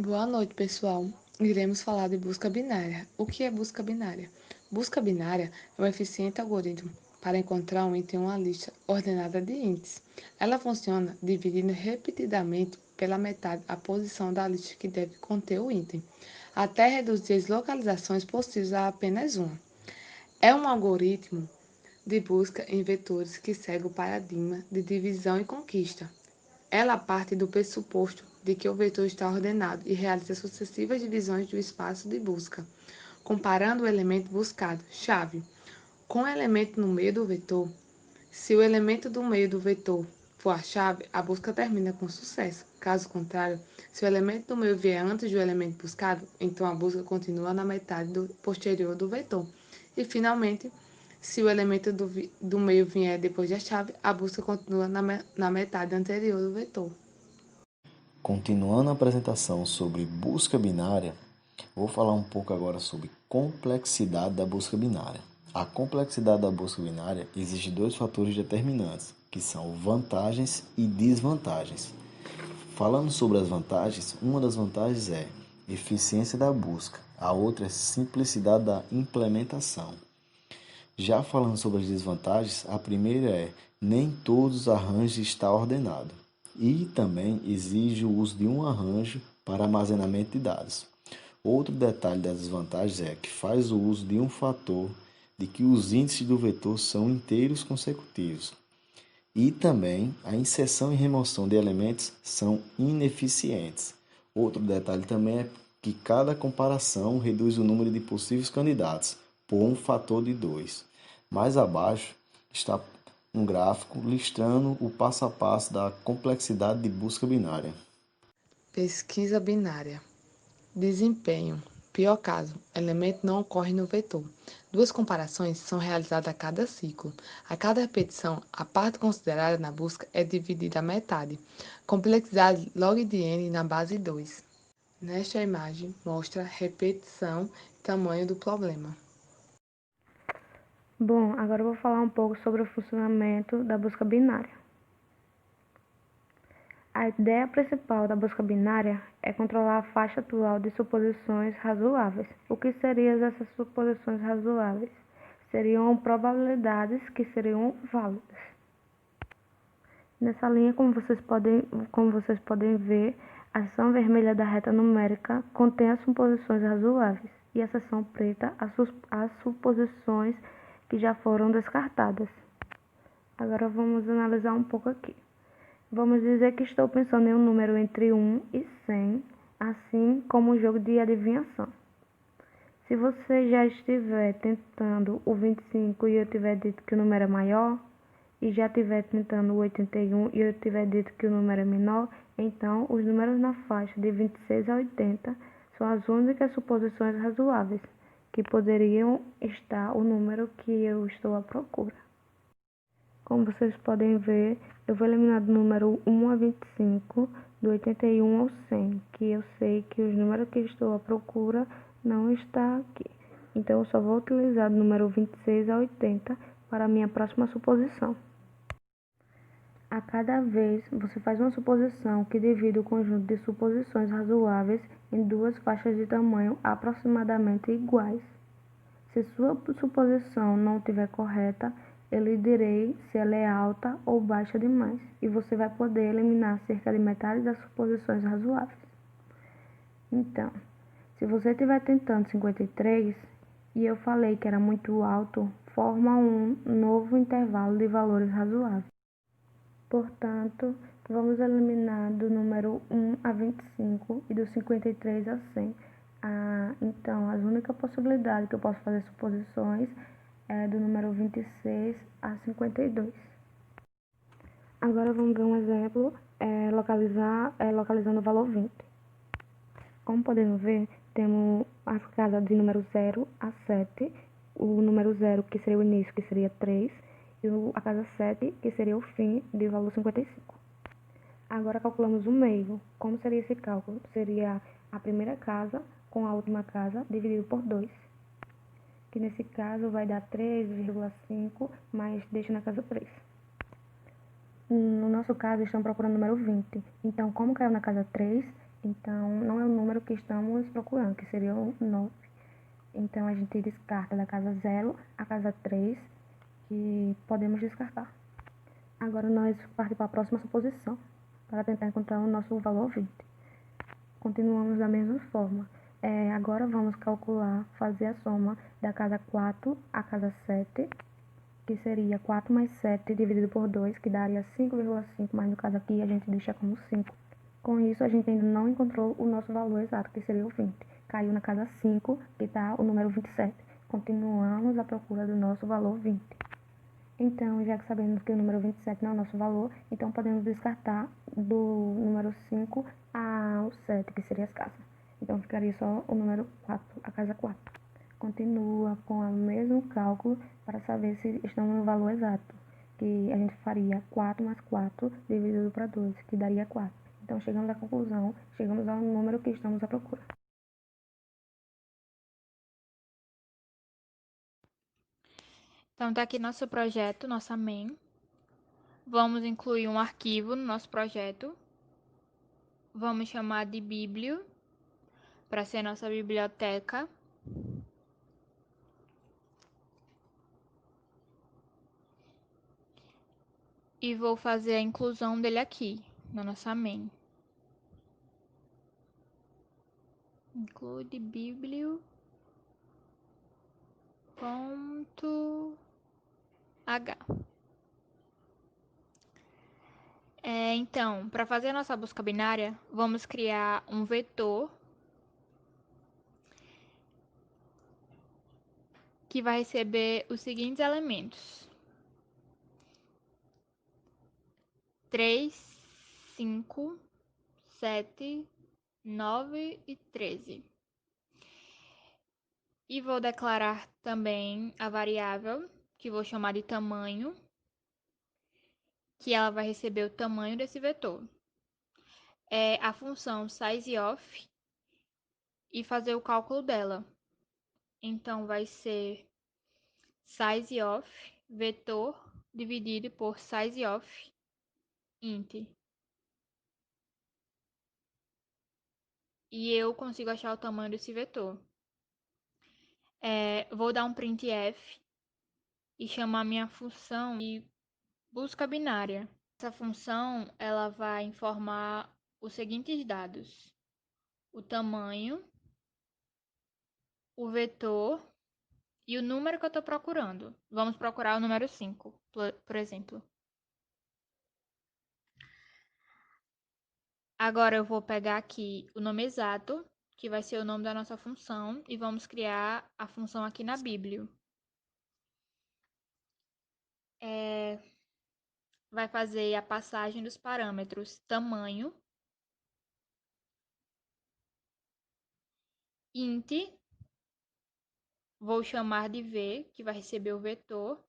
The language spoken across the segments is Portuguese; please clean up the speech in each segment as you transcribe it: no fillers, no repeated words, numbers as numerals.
Boa noite, pessoal. Iremos falar de busca binária. O que é busca binária? Busca binária é um eficiente algoritmo para encontrar um item em uma lista ordenada de índices. Ela funciona dividindo repetidamente pela metade a posição da lista que deve conter o item, até reduzir as localizações possíveis a apenas uma. É um algoritmo de busca em vetores que segue o paradigma de divisão e conquista. Ela parte do pressuposto de que o vetor está ordenado e realiza sucessivas divisões do espaço de busca, comparando o elemento buscado, chave, com o elemento no meio do vetor. Se o elemento do meio do vetor for a chave, a busca termina com sucesso. Caso contrário, se o elemento do meio vier antes do elemento buscado, então a busca continua na metade posterior do vetor. E, finalmente, se o elemento do meio vier depois da chave, a busca continua na metade anterior do vetor. Continuando a apresentação sobre busca binária, vou falar um pouco agora sobre complexidade da busca binária. A complexidade da busca binária exige dois fatores determinantes, que são vantagens e desvantagens. Falando sobre as vantagens, uma das vantagens é eficiência da busca, a outra é simplicidade da implementação. Já falando sobre as desvantagens, a primeira é nem todos os arranjos estão ordenados e também exige o uso de um arranjo para armazenamento de dados. Outro detalhe das desvantagens é que faz o uso de um fator de que os índices do vetor são inteiros consecutivos. E também a inserção e remoção de elementos são ineficientes. Outro detalhe também é que cada comparação reduz o número de possíveis candidatos por um fator de 2. Mais abaixo está um gráfico listando o passo a passo da complexidade de busca binária. Pesquisa binária. Desempenho. Pior caso, elemento não ocorre no vetor. Duas comparações são realizadas a cada ciclo. A cada repetição, a parte considerada na busca é dividida à metade. Complexidade log de n na base 2. Nesta imagem, mostra repetição e tamanho do problema. Bom, agora eu vou falar um pouco sobre o funcionamento da busca binária. A ideia principal da busca binária é controlar a faixa atual de suposições razoáveis. O que seriam essas suposições razoáveis? Seriam probabilidades que seriam válidas. Nessa linha, como vocês podem ver, a seção vermelha da reta numérica contém as suposições razoáveis e a seção preta as suposições que já foram descartadas. Agora vamos analisar um pouco aqui. Vamos dizer que estou pensando em um número entre 1 e 100, assim como um jogo de adivinhação. Se você já estiver tentando o 25 e eu tiver dito que o número é maior, e já estiver tentando o 81 e eu tiver dito que o número é menor, então os números na faixa de 26 a 80 são as únicas suposições razoáveis que poderiam estar o número que eu estou à procura. Como vocês podem ver, eu vou eliminar do número 1 a 25, do 81 ao 100, que eu sei que os números que estou à procura não está aqui. Então, eu só vou utilizar do número 26 a 80 para a minha próxima suposição. A cada vez, você faz uma suposição que divide o conjunto de suposições razoáveis em duas faixas de tamanho aproximadamente iguais. Se sua suposição não estiver correta, eu lhe direi se ela é alta ou baixa demais, e você vai poder eliminar cerca de metade das suposições razoáveis. Então, se você estiver tentando 53 e eu falei que era muito alto, forma um novo intervalo de valores razoáveis. Portanto, vamos eliminar do número 1 a 25 e do 53 a 100. Então, a única possibilidade que eu posso fazer suposições é do número 26 a 52. Agora vamos ver um exemplo, localizando o valor 20. Como podemos ver, temos a escala de número 0 a 7, o número 0 que seria o início, que seria 3, e a casa 7, que seria o fim, de valor 55. Agora calculamos o meio. Como seria esse cálculo? Seria a primeira casa com a última casa dividido por 2, que nesse caso vai dar 3,5, mas deixa na casa 3. No nosso caso, estamos procurando o número 20. Então, como caiu na casa 3, Então, não é o número que estamos procurando, que seria o 9. Então, a gente descarta da casa 0 a casa 3, que podemos descartar. Agora, nós partimos para a próxima suposição, para tentar encontrar o nosso valor 20. Continuamos da mesma forma. Agora, vamos calcular, fazer a soma da casa 4 a casa 7, que seria 4 mais 7 dividido por 2, que daria 5,5, mas no caso aqui a gente deixa como 5. Com isso, a gente ainda não encontrou o nosso valor exato, que seria o 20. Caiu na casa 5, que está o número 27. Continuamos à procura do nosso valor 20. Então, já que sabemos que o número 27 não é o nosso valor, então podemos descartar do número 5 ao 7, que seria as casas. Então, ficaria só o número 4, a casa 4. Continua com o mesmo cálculo para saber se estamos no valor exato, que a gente faria 4 mais 4 dividido para 2, que daria 4. Então, chegamos à conclusão, chegamos ao número que estamos à procura. Então, tá aqui nosso projeto, nossa main. Vamos incluir um arquivo no nosso projeto. Vamos chamar de biblio, para ser nossa biblioteca. E vou fazer a inclusão dele aqui, na nossa main. Include biblio. Ponto H. Então, para fazer a nossa busca binária, vamos criar um vetor que vai receber os seguintes elementos: 3, 5, 7, 9 e 13. E vou declarar também a variável, que vou chamar de tamanho, que ela vai receber o tamanho desse vetor. A função sizeOf e fazer o cálculo dela. Então, vai ser sizeOf vetor dividido por sizeOf int. E eu consigo achar o tamanho desse vetor. Vou dar um printf e chamar minha função de busca binária. Essa função ela vai informar os seguintes dados: o tamanho, o vetor e o número que eu estou procurando. Vamos procurar o número 5, por exemplo. Agora eu vou pegar aqui o nome exato, que vai ser o nome da nossa função, e vamos criar a função aqui na biblio. Vai fazer a passagem dos parâmetros tamanho, int, vou chamar de v, que vai receber o vetor,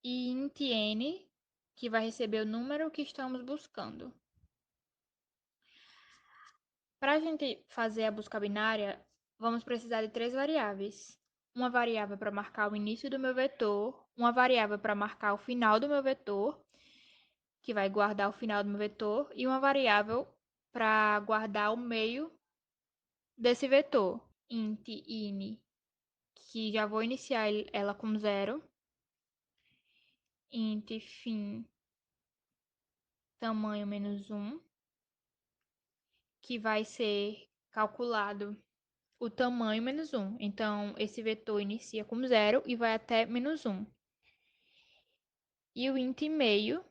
e int n, que vai receber o número que estamos buscando. Para a gente fazer a busca binária, vamos precisar de 3 variáveis. Uma variável para marcar o início do meu vetor, uma variável para marcar o final do meu vetor, que vai guardar o final do meu vetor, e uma variável para guardar o meio desse vetor, int in, que já vou iniciar ela com 0, int fin tamanho menos 1, que vai ser calculado o tamanho menos 1. Então, esse vetor inicia com 0 e vai até menos 1. E o int meio,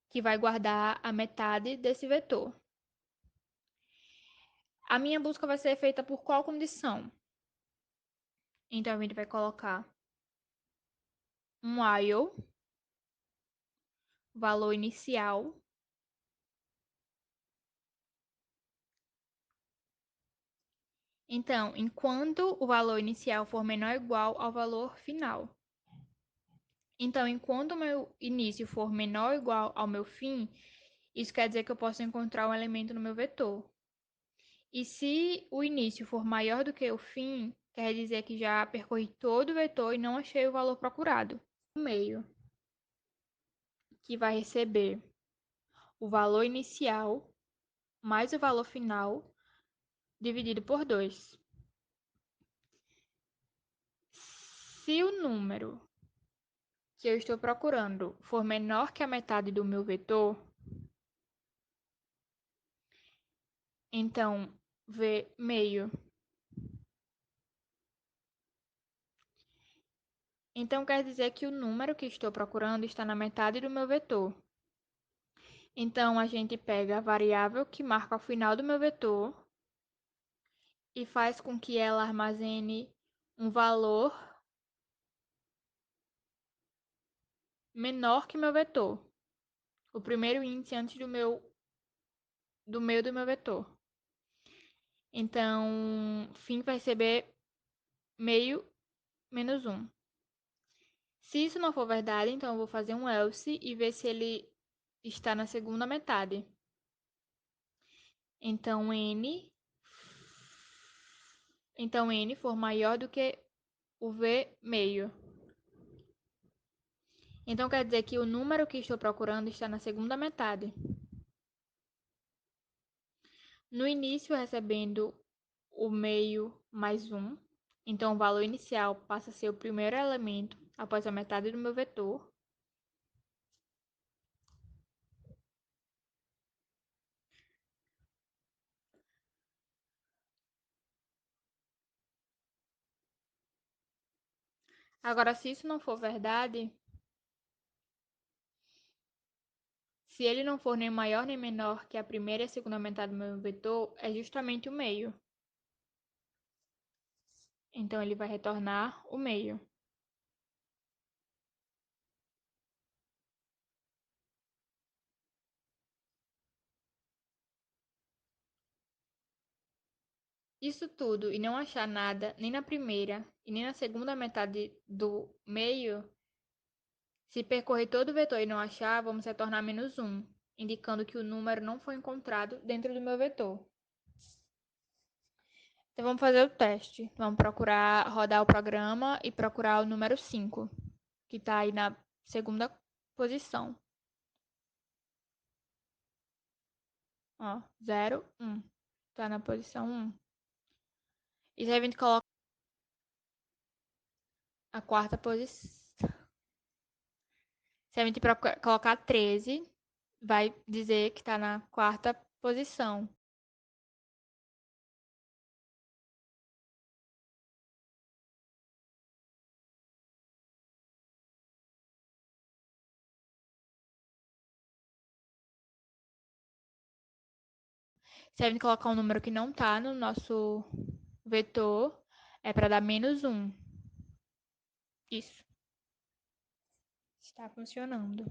que vai guardar a metade desse vetor. A minha busca vai ser feita por qual condição? Então, a gente vai colocar um while, valor inicial, então, enquanto o valor inicial for menor ou igual ao valor final. Então, enquanto o meu início for menor ou igual ao meu fim, isso quer dizer que eu posso encontrar um elemento no meu vetor. E se o início for maior do que o fim, quer dizer que já percorri todo o vetor e não achei o valor procurado. O meio, que vai receber o valor inicial mais o valor final dividido por 2. Se o número que eu estou procurando for menor que a metade do meu vetor, então V meio. Então quer dizer que o número que estou procurando está na metade do meu vetor. Então a gente pega a variável que marca ao final do meu vetor e faz com que ela armazene um valor menor que meu vetor. O primeiro índice antes do meio do meu vetor. Então, fim vai receber meio menos 1. Se isso não for verdade, então eu vou fazer um else e ver se ele está na segunda metade. Então, n for maior do que o v meio. Então, quer dizer que o número que estou procurando está na segunda metade. No início, recebendo o meio mais 1. Então, o valor inicial passa a ser o primeiro elemento após a metade do meu vetor. Agora, se isso não for verdade, se ele não for nem maior nem menor que a primeira e a segunda metade do meu vetor, é justamente o meio. Então, ele vai retornar o meio. Isso tudo e não achar nada nem na primeira e nem na segunda metade do meio, se percorrer todo o vetor e não achar, vamos retornar menos 1, indicando que o número não foi encontrado dentro do meu vetor. Então, vamos fazer o teste. Vamos procurar rodar o programa e procurar o número 5, que está aí na segunda posição. Ó, 0, 1. Está na posição 1. E se a gente coloca a quarta posição. Se a gente colocar 13, vai dizer que está na quarta posição. Se a gente colocar um número que não está no nosso vetor, é para dar menos 1. Isso. Está funcionando.